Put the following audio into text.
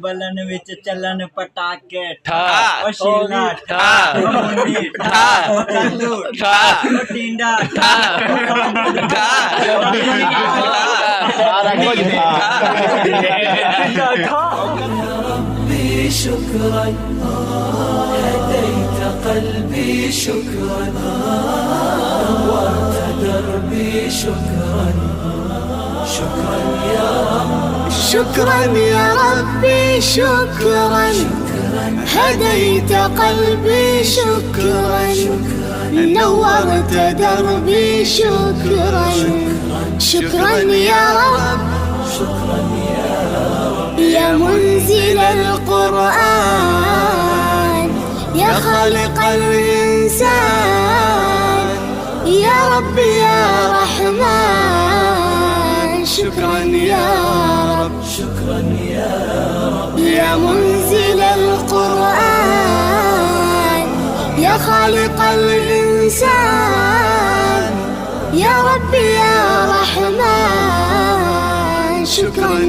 बलन विच चलन पटाके ठा वशीला ठा मुंडी ठा कल्लू ठा टिंडा ठा ربي شكرا هديت قلبي شكرا نورت دربي شكرا شكرا يا رب شكرا يا ربي شكرا هديت قلبي شكرا نورت دربي شكرا شكرا يا رب شكرا يا رب يا منزل القرآن يا خالق الإنسان يا رب يا رحمن شكرا يا رب شكرا يا رب يا منزل القرآن يا خالق الإنسان يا رب يا رحمن شكرا